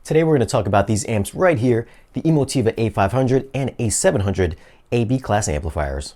Today we're going to talk about these amps right here, the Emotiva A-500 and A-700 AB class amplifiers.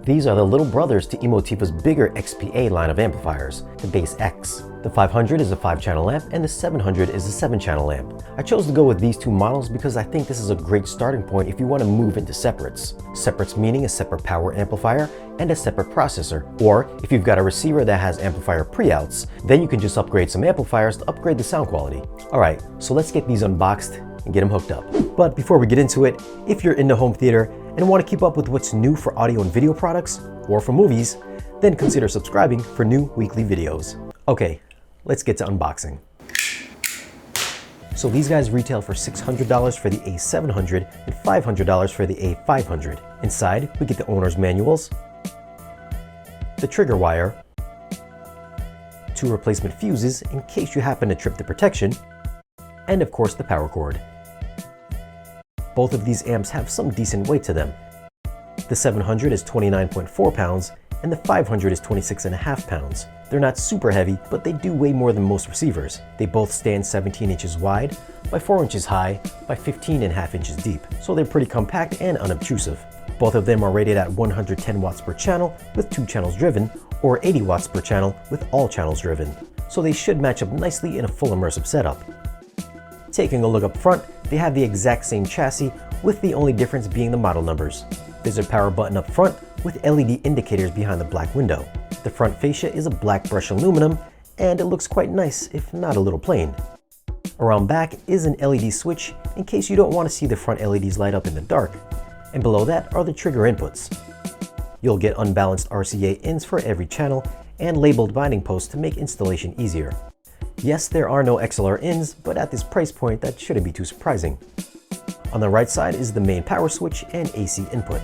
These are the little brothers to Emotiva's bigger XPA line of amplifiers, the BasX. The 500 is a 5-channel amp and the 700 is a 7-channel amp. I chose to go with these two models because I think this is a great starting point if you want to move into separates. Separates meaning a separate power amplifier and a separate processor. Or if you've got a receiver that has amplifier pre-outs, then you can just upgrade some amplifiers to upgrade the sound quality. Alright, so let's get these unboxed and get them hooked up. But before we get into it, if you're into home theater and want to keep up with what's new for audio and video products, or for movies, then consider subscribing for new weekly videos. Okay, let's get to unboxing. So these guys retail for $600 for the A700 and $500 for the A500. Inside, we get the owner's manuals, the trigger wire, 2 replacement fuses in case you happen to trip the protection, and of course the power cord. Both of these amps have some decent weight to them. The 700 is 29.4 pounds and the 500 is 26.5 pounds. They're not super heavy, but they do weigh more than most receivers. They both stand 17 inches wide by 4 inches high by 15.5 inches deep, so they're pretty compact and unobtrusive. Both of them are rated at 110 watts per channel with 2 channels driven, or 80 watts per channel with all channels driven, so they should match up nicely in a full immersive setup. Taking a look up front, they have the exact same chassis, with the only difference being the model numbers. There's a power button up front with LED indicators behind the black window. The front fascia is a black brushed aluminum, and it looks quite nice, if not a little plain. Around back is an LED switch in case you don't want to see the front LEDs light up in the dark, and below that are the trigger inputs. You'll get unbalanced RCA ins for every channel and labeled binding posts to make installation easier. Yes, there are no XLR ins, but at this price point that shouldn't be too surprising. On the right side is the main power switch and AC input.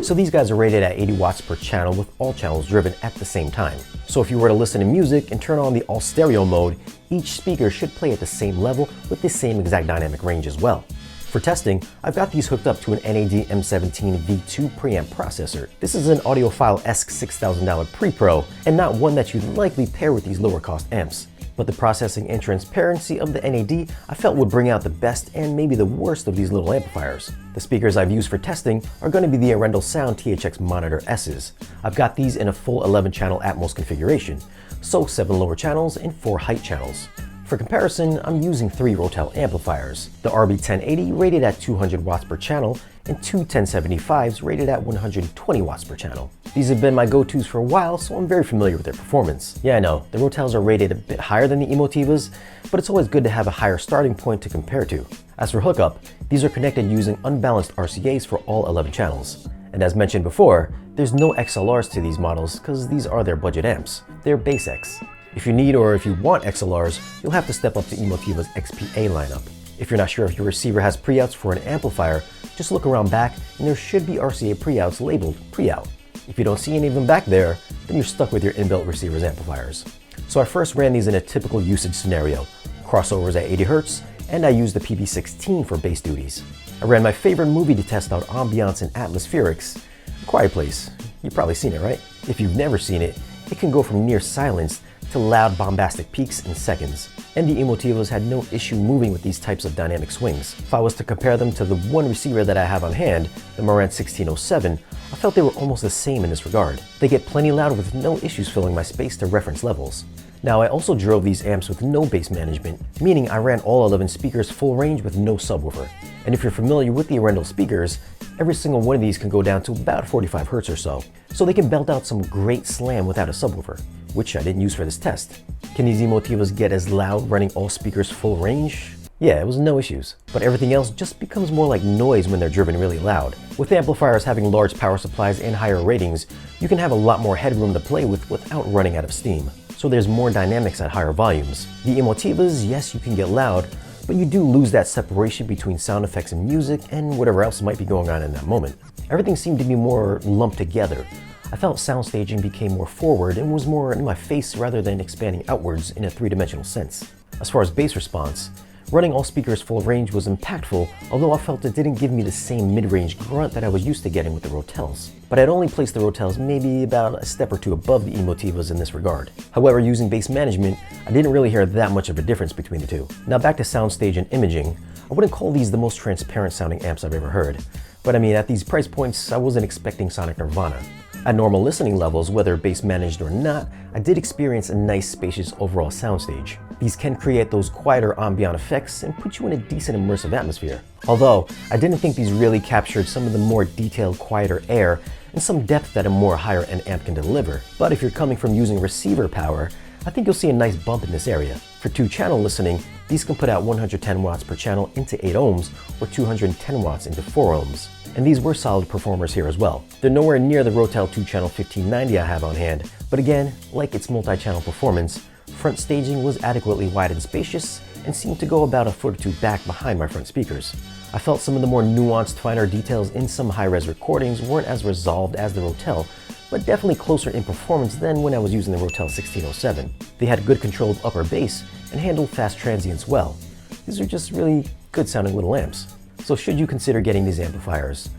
So these guys are rated at 80 watts per channel with all channels driven at the same time. So if you were to listen to music and turn on the all stereo mode, each speaker should play at the same level with the same exact dynamic range as well. For testing, I've got these hooked up to an NAD M17 V2 preamp processor. This is an audiophile-esque $6,000 pre-pro, and not one that you'd likely pair with these lower cost amps. But the processing and transparency of the NAD I felt would bring out the best and maybe the worst of these little amplifiers. The speakers I've used for testing are going to be the Arendal Sound THX Monitor S's. I've got these in a full 11-channel Atmos configuration, so 7 lower channels and 4 height channels. For comparison, I'm using 3 Rotel amplifiers, the RB1080 rated at 200 watts per channel and 2 1075s rated at 120 watts per channel. These have been my go-tos for a while, so I'm very familiar with their performance. Yeah, I know, the Rotels are rated a bit higher than the Emotivas, but it's always good to have a higher starting point to compare to. As for hookup, these are connected using unbalanced RCAs for all 11 channels. And as mentioned before, there's no XLRs to these models because these are their budget amps. They're BasX. If you need or if you want XLRs, you'll have to step up to Emotiva's XPA lineup. If you're not sure if your receiver has pre-outs for an amplifier, just look around back and there should be RCA pre-outs labeled pre-out. If you don't see any of them back there, then you're stuck with your inbuilt receiver's amplifiers. So I first ran these in a typical usage scenario, crossovers at 80 Hz, and I used the PB16 for bass duties. I ran my favorite movie to test out ambiance and atmospherics, A Quiet Place. You've probably seen it, right? If you've never seen it, it can go from near silence to loud bombastic peaks in seconds. And the Emotivas had no issue moving with these types of dynamic swings. If I was to compare them to the one receiver that I have on hand, the Marantz 1607, I felt they were almost the same in this regard. They get plenty loud with no issues filling my space to reference levels. Now I also drove these amps with no bass management, meaning I ran all 11 speakers full range with no subwoofer. And if you're familiar with the Arendal speakers, every single one of these can go down to about 45 Hz or so. So they can belt out some great slam without a subwoofer, which I didn't use for this test. Can these Emotivas get as loud running all speakers full range? Yeah, it was no issues. But everything else just becomes more like noise when they're driven really loud. With amplifiers having large power supplies and higher ratings, you can have a lot more headroom to play with without running out of steam. So there's more dynamics at higher volumes. The Emotivas, yes, you can get loud, but you do lose that separation between sound effects and music and whatever else might be going on in that moment. Everything seemed to be more lumped together. I felt sound staging became more forward and was more in my face rather than expanding outwards in a three-dimensional sense. As far as bass response, Running all speakers full range was impactful, although I felt it didn't give me the same mid-range grunt that I was used to getting with the Rotels. But I'd only placed the Rotels maybe about a step or two above the Emotivas in this regard. However, using bass management, I didn't really hear that much of a difference between the two. Now back to soundstage and imaging, I wouldn't call these the most transparent sounding amps I've ever heard. But I mean, at these price points, I wasn't expecting sonic nirvana. At normal listening levels, whether bass managed or not, I did experience a nice spacious overall soundstage. These can create those quieter ambient effects and put you in a decent immersive atmosphere. Although, I didn't think these really captured some of the more detailed, quieter air and some depth that a more higher end amp can deliver. But if you're coming from using receiver power, I think you'll see a nice bump in this area. For 2-channel listening, these can put out 110 watts per channel into 8 ohms or 210 watts into 4 ohms. And these were solid performers here as well. They're nowhere near the Rotel 2-channel 1590 I have on hand, but again, like its multi-channel performance, front staging was adequately wide and spacious and seemed to go about a foot or two back behind my front speakers. I felt some of the more nuanced, finer details in some high-res recordings weren't as resolved as the Rotel, but definitely closer in performance than when I was using the Rotel 1607. They had good controlled upper bass and handled fast transients well. These are just really good sounding little amps. So should you consider getting these amplifiers?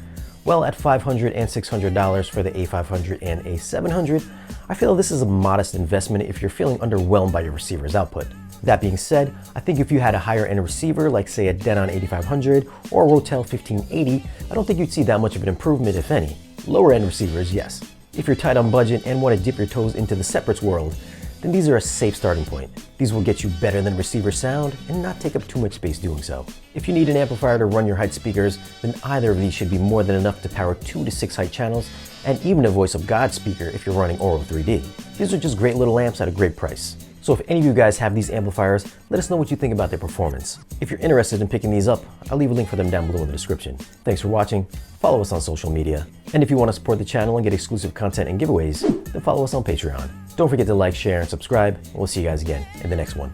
Well, at $500 and $600 for the A-500 and A-700, I feel this is a modest investment if you're feeling underwhelmed by your receiver's output. That being said, I think if you had a higher end receiver like say a Denon 8500 or a Rotel 1580, I don't think you'd see that much of an improvement if any. Lower end receivers, yes. If you're tight on budget and want to dip your toes into the separates world, then these are a safe starting point. These will get you better than receiver sound and not take up too much space doing so. If you need an amplifier to run your height speakers, then either of these should be more than enough to power 2 to 6 height channels and even a Voice of God speaker if you're running Oro 3D. These are just great little amps at a great price. So if any of you guys have these amplifiers, let us know what you think about their performance. If you're interested in picking these up, I'll leave a link for them down below in the description. Thanks for watching, follow us on social media, and if you want to support the channel and get exclusive content and giveaways, then follow us on Patreon. Don't forget to like, share, and subscribe, and we'll see you guys again in the next one.